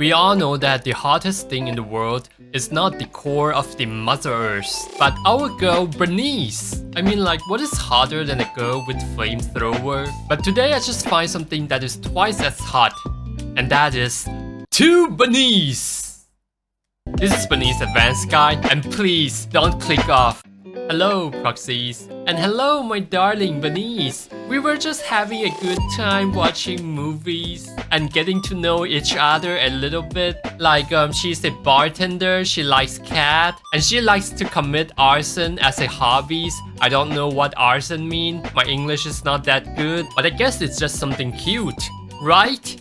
We all know that the hottest thing in the world is not the core of the Mother Earth, but our girl Burnice. I mean, like, what is hotter than a girl with flamethrower? But today I just find something that is twice as hot, and that is Burnice. This is Burnice Advanced Guide, and please don't click off. Hello, proxies, and hello, my darling Burnice. We were just having a good time watching movies and getting to know each other a little bit. Like, she's a bartender, she likes cat, and she likes to commit arson as a hobbies. I don't know what arson mean. My English is not that good, but I guess it's just something cute. Right?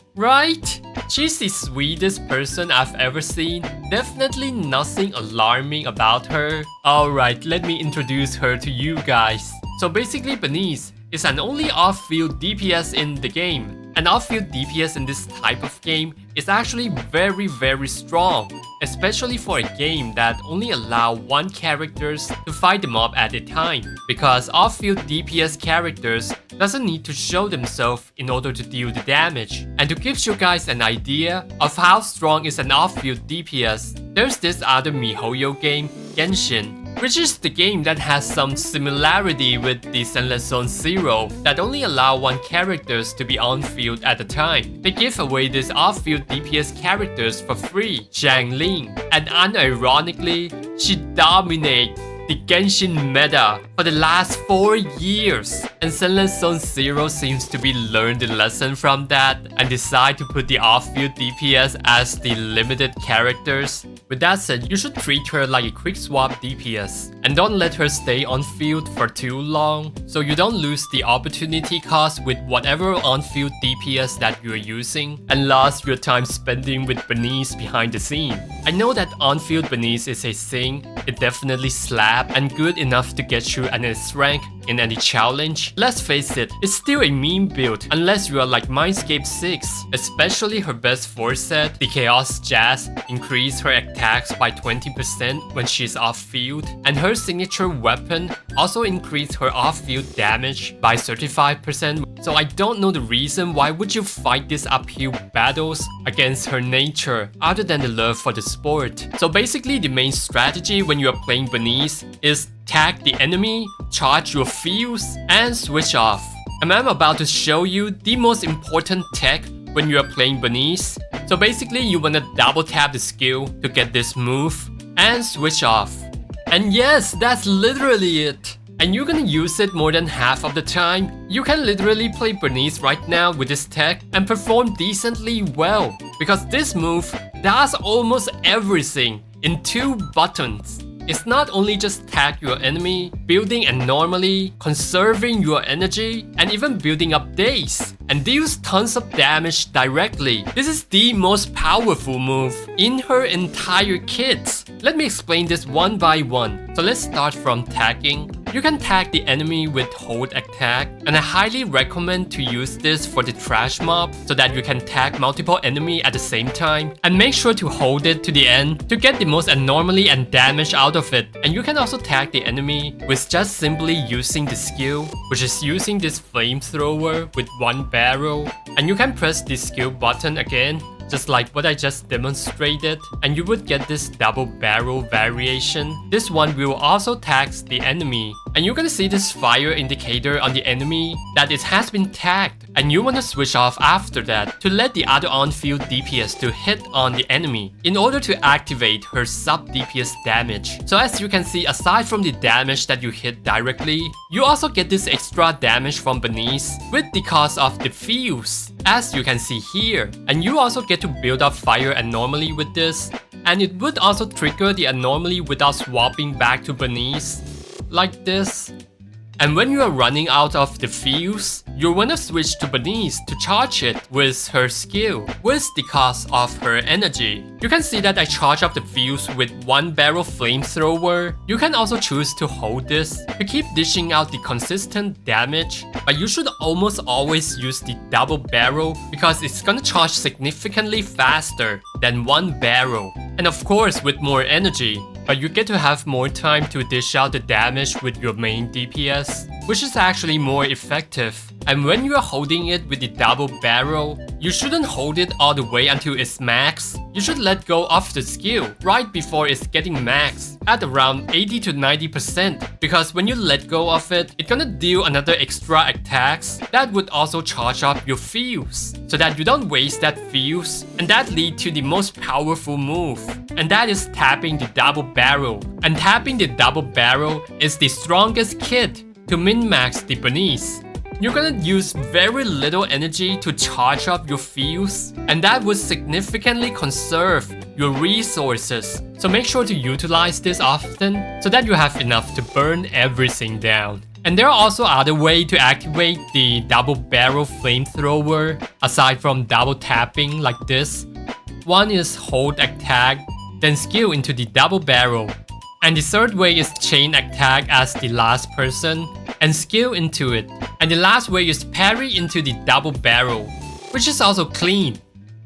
She's the sweetest person I've ever seen. Definitely nothing alarming about her. Alright, let me introduce her to you guys. So basically, Burnice is an only off-field DPS in the game. An off-field DPS in this type of game is actually very strong, especially for a game that only allow one characters to fight the mob at a time, because off-field DPS characters doesn't need to show themselves in order to deal the damage. And to give you guys an idea of how strong is an off-field DPS, there's this other MiHoYo game, Genshin, which is the game that has some similarity with the Zenless Zone Zero that only allow one characters to be on field at a time. They give away these off-field DPS characters for free, Xiangling, and unironically, she dominates the Genshin meta for the last 4 years. And Zenless Zone Zero seems to be learned the lesson from that and decide to put the off-field DPS as the limited characters. With that said, you should treat her like a quick swap DPS and don't let her stay on field for too long so you don't lose the opportunity cost with whatever on-field DPS that you're using and lost your time spending with Burnice behind the scene. I know that on-field Burnice is a thing, it definitely slaps and good enough to get you an S rank in any challenge. Let's face it, it's still a meme build unless you are like Mindscape 6. Especially her best force set, the Chaos Jazz, increase her attacks by 20% when she's off field, and her signature weapon also increase her off field damage by 35%. So I don't know the reason why would you fight these uphill battles against her nature other than the love for the sport. So basically the main strategy when you are playing Burnice is tag the enemy, charge your fuse, and switch off. And I'm about to show you the most important tech when you are playing Burnice. So basically you wanna double tap the skill to get this move and switch off. And yes, that's literally it. And you're gonna use it more than half of the time. You can literally play Burnice right now with this tech and perform decently well, because this move does almost everything in 2 buttons. It's not only just tag your enemy, building and normally, conserving your energy, and even building up days, and deals tons of damage directly. This is the most powerful move in her entire kit. Let me explain this one by one. So let's start from tagging. You can tag the enemy with hold attack, and I highly recommend to use this for the trash mob so that you can tag multiple enemies at the same time, and make sure to hold it to the end to get the most anomaly and damage out of it. And you can also tag the enemy with just simply using the skill, which is using this flamethrower with 1 barrel, and you can press the skill button again, just like what I just demonstrated, and you would get this double barrel variation. This one will also tag the enemy, and you're gonna see this fire indicator on the enemy that it has been tagged, and you wanna switch off after that to let the other on-field DPS to hit on the enemy in order to activate her sub-DPS damage. So as you can see, aside from the damage that you hit directly, you also get this extra damage from Burnice with the cost of the fuse, as you can see here. And you also get to build up fire anomaly with this, and it would also trigger the anomaly without swapping back to Burnice, like this. And when you are running out of the fuse, you wanna switch to Burnice to charge it with her skill, with the cost of her energy. You can see that I charge up the fuse with 1 barrel flamethrower. You can also choose to hold this to keep dishing out the consistent damage, but you should almost always use the double barrel because it's gonna charge significantly faster than 1 barrel. And of course with more energy. But you get to have more time to dish out the damage with your main DPS, which is actually more effective. And when you are holding it with the double barrel, you shouldn't hold it all the way until it's max. You should let go of the skill right before it's getting max at around 80 to 90%, because when you let go of it, it's gonna deal another extra attacks that would also charge up your fuse, so that you don't waste that fuse, and that lead to the most powerful move, and that is tapping the double barrel. And tapping the double barrel is the strongest kit to min-max the Burnice. You're gonna use very little energy to charge up your fuse, and that would significantly conserve your resources. So make sure to utilize this often so that you have enough to burn everything down. And there are also other ways to activate the double barrel flamethrower aside from double tapping like this. One is hold attack, then skill into the double barrel. And the third way is chain attack as the last person and skill into it. And the last way is parry into the double barrel, which is also clean.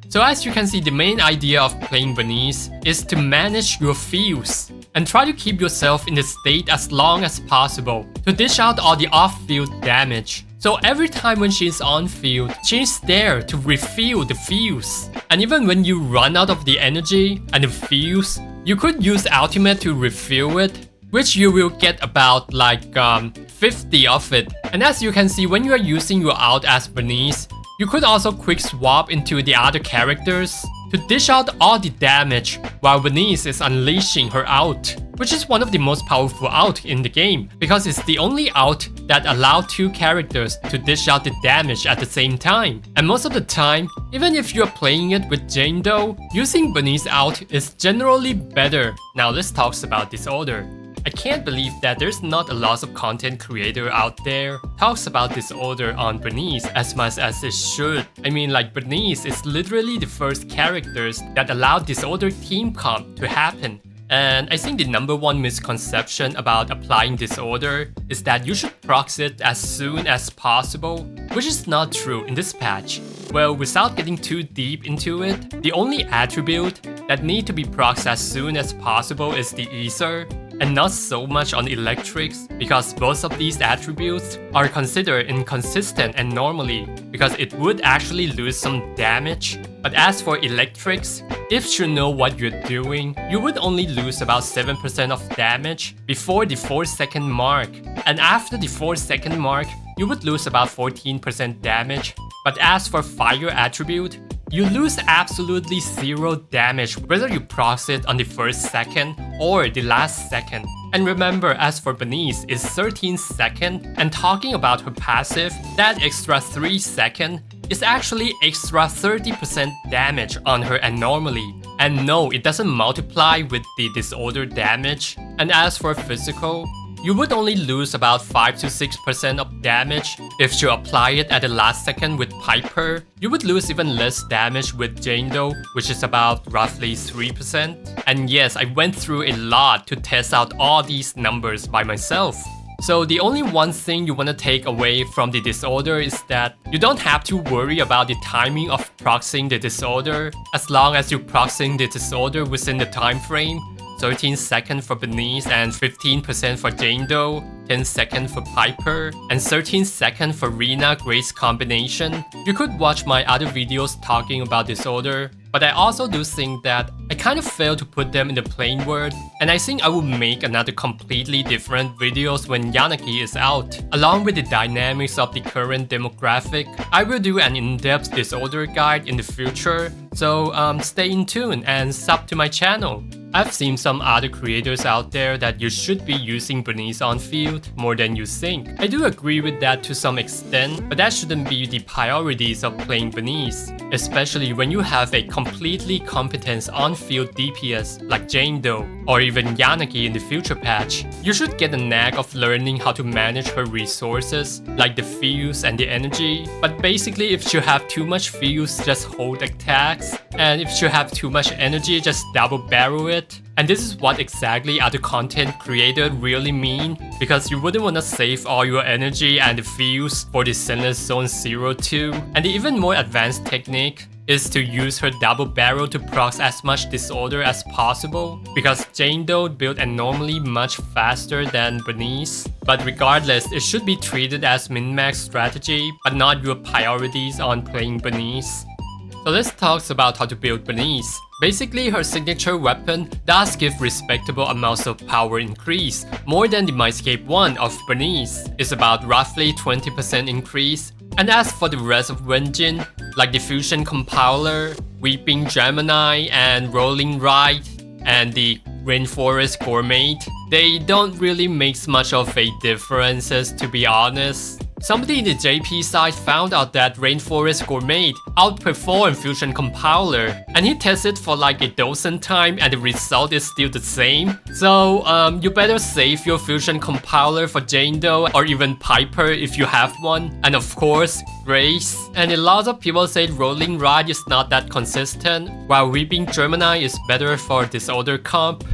So as you can see, the main idea of playing Burnice is to manage your fuse and try to keep yourself in the state as long as possible to dish out all the off-field damage. So every time when she's on field, she's there to refill the fuse. And even when you run out of the energy and the fuse, you could use ultimate to refill it, which you will get about like 50 of it. And as you can see, when you are using your ult as Burnice, you could also quick swap into the other characters to dish out all the damage while Burnice is unleashing her ult, which is one of the most powerful ult in the game because it's the only ult that allows two characters to dish out the damage at the same time. And most of the time, even if you're playing it with Jane Doe, using Burnice ult is generally better. Now let's talk about Disorder. I can't believe that there's not a lot of content creator out there talks about Disorder on Burnice as much as it should. I mean, like, Burnice is literally the first characters that allowed Disorder team comp to happen. And I think the number one misconception about applying Disorder is that you should proc it as soon as possible, which is not true in this patch. Well, without getting too deep into it, the only attribute that need to be procced as soon as possible is the Ether, and not so much on Electrics, because both of these attributes are considered inconsistent and normally, because it would actually lose some damage. But as for Electrics, if you know what you're doing, you would only lose about 7% of damage before the 4-second mark, and after the 4-second mark, you would lose about 14% damage. But as for Fire attribute, you lose absolutely 0 damage whether you proc it on the first second or the last second. And remember, as for Burnice, it's 13 seconds, and talking about her passive, that extra 3 seconds is actually extra 30% damage on her abnormally. And no, it doesn't multiply with the Disorder damage. And as for physical, you would only lose about 5 to 6% of damage if you apply it at the last second with Piper. You would lose even less damage with Jane Doe, which is about roughly 3%. And yes, I went through a lot to test out all these numbers by myself. So the only one thing you want to take away from the Disorder is that you don't have to worry about the timing of proxying the Disorder, as long as you're proxying the Disorder within the time frame. 13 seconds for Burnice and 15% for Jane Doe, 10 seconds for Piper, and 13 seconds for Rina Grace combination. You could watch my other videos talking about Disorder, but I also do think that I kind of failed to put them in the plain word, and I think I will make another completely different videos when Yanagi is out. Along with the dynamics of the current demographic, I will do an in-depth Disorder guide in the future, so stay in tune and sub to my channel. I've seen some other creators out there that you should be using Burnice on field more than you think. I do agree with that to some extent, but that shouldn't be the priorities of playing Burnice, especially when you have a completely competent on-field DPS like Jane Doe or even Yanagi in the future patch. You should get a knack of learning how to manage her resources like the fuse and the energy, but basically if you have too much fuse, just hold attacks, and if you have too much energy, just double barrel it. And this is what exactly other content creators really mean, because you wouldn't want to save all your energy and the fuse for the Zenless Zone 02. And the even more advanced technique is to use her double barrel to proc as much disorder as possible, because Jane Doe built abnormally much faster than Burnice. But regardless, it should be treated as min-max strategy, but not your priorities on playing Burnice. So let's talk about how to build Burnice. Basically, her signature weapon does give respectable amounts of power increase, more than the Mindscape 1 of Burnice. It's about roughly 20% increase. And as for the rest of engine, like the Fusion Compiler, Weeping Gemini, and Rolling Ride, and the Rainforest Gourmet, they don't really make much of a difference, to be honest. Somebody in the JP side found out that Rainforest Gourmet outperformed Fusion Compiler, and he tested for like a dozen times and the result is still the same. So you better save your Fusion Compiler for Jane Doe or even Piper if you have one. And of course, Grace. And a lot of people say Rolling Ride is not that consistent, while Weeping Gemini is better for Disorder comp.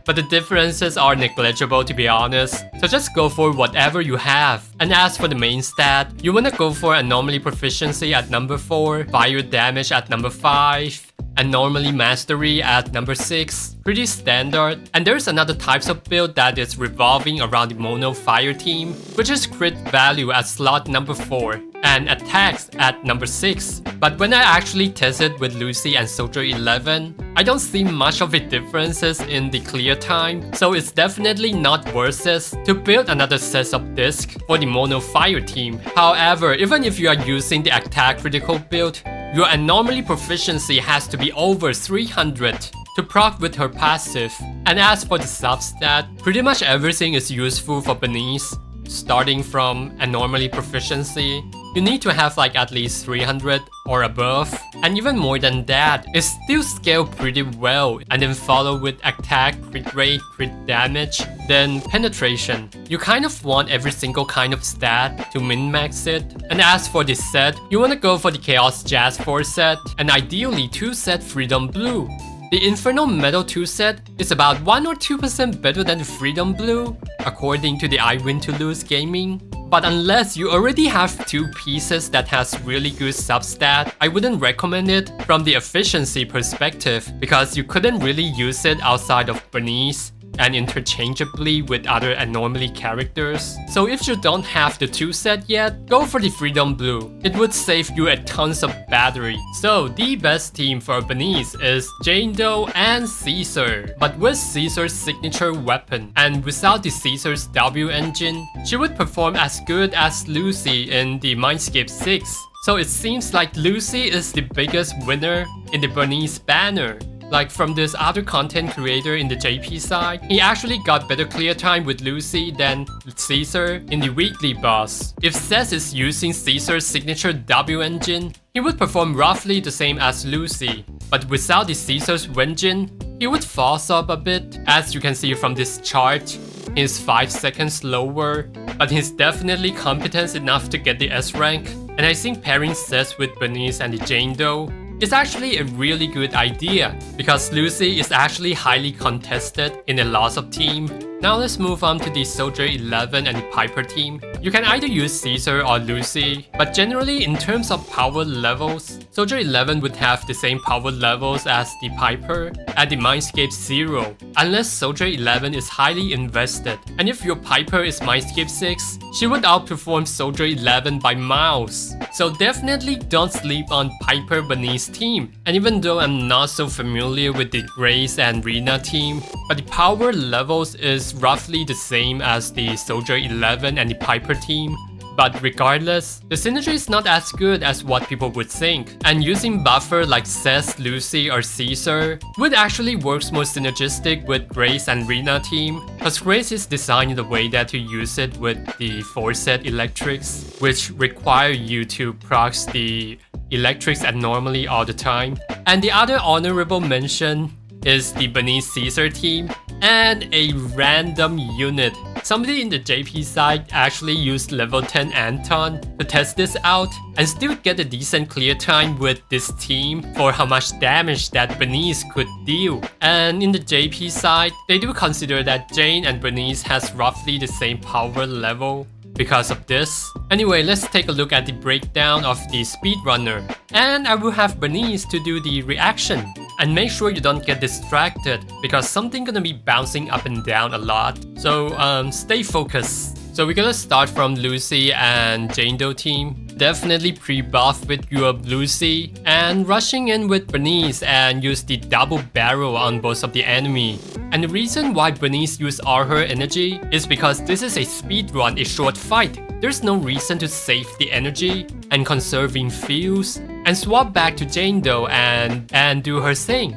But the differences are negligible, to be honest, so just go for whatever you have. And as for the main stat, you wanna go for Anomaly Proficiency at number 4, Fire Damage at number 5, Anomaly Mastery at number 6. Pretty standard. And there's another types of build that is revolving around the Mono Fire team, which is crit value at slot number 4 and attacks at number 6. But when I actually tested with Lucy and Soldier 11, I don't see much of a differences in the clear time, so it's definitely not worth it to build another set of discs for the Mono Fire team. However, even if you are using the attack critical build, your Anomaly Proficiency has to be over 300 to proc with her passive. And as for the substat, pretty much everything is useful for Burnice. Starting from Anomaly Proficiency, you need to have like at least 300 or above, and even more than that, it still scales pretty well. And then follow with attack, crit rate, crit damage, then penetration. You kind of want every single kind of stat to min-max it. And as for this set, you wanna go for the Chaos Jazz 4 set, and ideally 2 set Freedom Blue. The Infernal Metal 2 set is about 1 or 2% better than the Freedom Blue, according to the I Win to Lose Gaming. But unless you already have 2 pieces that has really good substat, I wouldn't recommend it from the efficiency perspective, because you couldn't really use it outside of Burnice and interchangeably with other Anomaly characters. So if you don't have the 2 set yet, go for the Freedom Blue. It would save you a tons of battery. So the best team for Burnice is Jane Doe and Caesar. But with Caesar's signature weapon and without the Caesar's W engine, she would perform as good as Lucy in the Mindscape 6. So it seems like Lucy is the biggest winner in the Burnice banner. Like from this other content creator in the JP side, he actually got better clear time with Lucy than Caesar in the weekly boss. If Seth is using Caesar's signature W engine, he would perform roughly the same as Lucy. But without the Caesar's engine, he would fall off a bit. As you can see from this chart, he's 5 seconds slower, but he's definitely competent enough to get the S rank. And I think pairing Seth with Burnice and the Jane Doe is actually a really good idea, because Lucy is actually highly contested in a lot of team. Now let's move on to the Soldier 11 and the Piper team. You can either use Caesar or Lucy, but generally in terms of power levels, Soldier 11 would have the same power levels as the Piper at the Mindscape 0, unless Soldier 11 is highly invested. And if your Piper is Mindscape 6, she would outperform Soldier 11 by miles. So definitely don't sleep on Piper Burnice team. And even though I'm not so familiar with the Grace and Rena team, but the power levels is roughly the same as the Soldier 11 and the Piper team. But regardless, the synergy is not as good as what people would think, and using buffer like Seth, Lucy, or Caesar would actually work more synergistic with Grace and Rena team, because Grace is designed in the way that you use it with the 4-set electrics, which require you to proc the electrics abnormally all the time. And the other honorable mention is the Burnice Caesar team and a random unit. Somebody in the JP side actually used level 10 Anton to test this out and still get a decent clear time with this team for how much damage that Burnice could deal. And in the JP side, they do consider that Jane and Burnice has roughly the same power level. because of this. Anyway, let's take a look at the breakdown of the speedrunner. And I will have Burnice to do the reaction. And make sure you don't get distracted because something gonna be bouncing up and down a lot. So stay focused. So we're gonna start from Lucy and Jane Doe team. Definitely pre-buff with your Lucy and rushing in with Burnice and use the double barrel on both of the enemy. And the reason why Burnice used all her energy is because this is a speedrun, a short fight. There's no reason to save the energy and conserving fuels and swap back to Jane Doe and do her thing.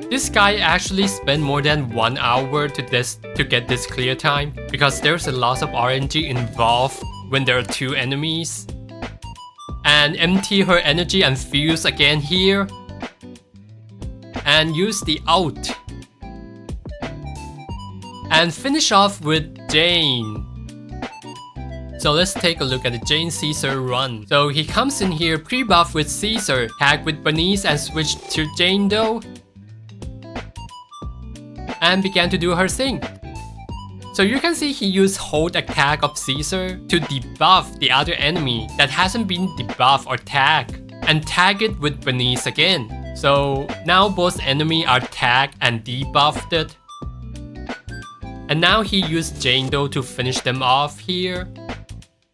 This guy actually spent more than 1 hour to get this clear time because there's a lot of RNG involved when there are 2 enemies. And empty her energy and fuse again here. And use the ult. And finish off with Jane. So let's take a look at the Jane Caesar run. So he comes in here pre-buff with Caesar, tag with Burnice and switch to Jane Doe. And began to do her thing. So you can see he used hold attack of Caesar to debuff the other enemy that hasn't been debuffed or tagged, and tag it with Burnice again. So now both enemy are tagged and debuffed it. And now he used Jane Doe to finish them off here.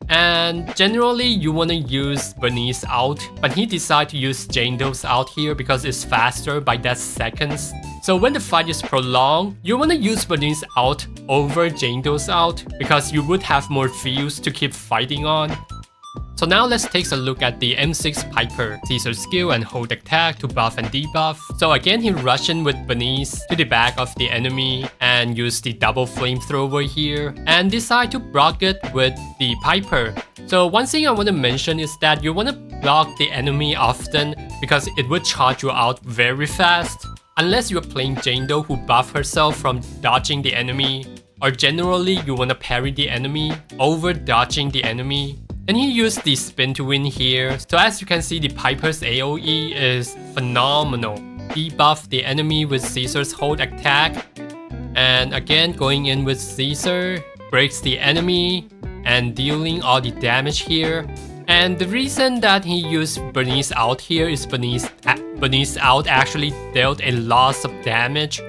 And generally you wanna use Burnice out, but he decided to use Jane Doe's out here because it's faster by that seconds. So when the fight is prolonged, you wanna use Burnice out over Jane Doe's out because you would have more fuels to keep fighting on. So now let's take a look at the M6 Piper, Caesar skill and hold attack to buff and debuff. So again he rushed in with Burnice to the back of the enemy and use the double flamethrower here and decide to block it with the Piper. So one thing I want to mention is that you want to block the enemy often because it would charge you out very fast. Unless you're playing Jane Doe who buff herself from dodging the enemy, or generally you want to parry the enemy over dodging the enemy. And he used the spin to win here. So as you can see, the Piper's AoE is phenomenal. Debuff the enemy with Caesar's hold attack. And again, going in with Caesar, breaks the enemy and dealing all the damage here. And the reason that he used Burnice out here is Burnice out actually dealt a lot of damage,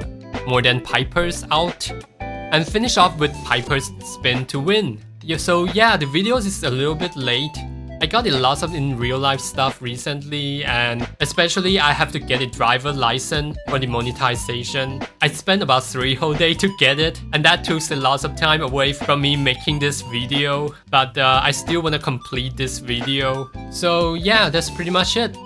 more than Piper's out. And finish off with Piper's spin to win. So yeah, the videos is a little bit late. I got a lot of in real life stuff recently, and especially I have to get a driver license for the monetization. I spent about 3 whole days to get it, and that took a lot of time away from me making this video. But I still want to complete this video. So yeah, that's pretty much it.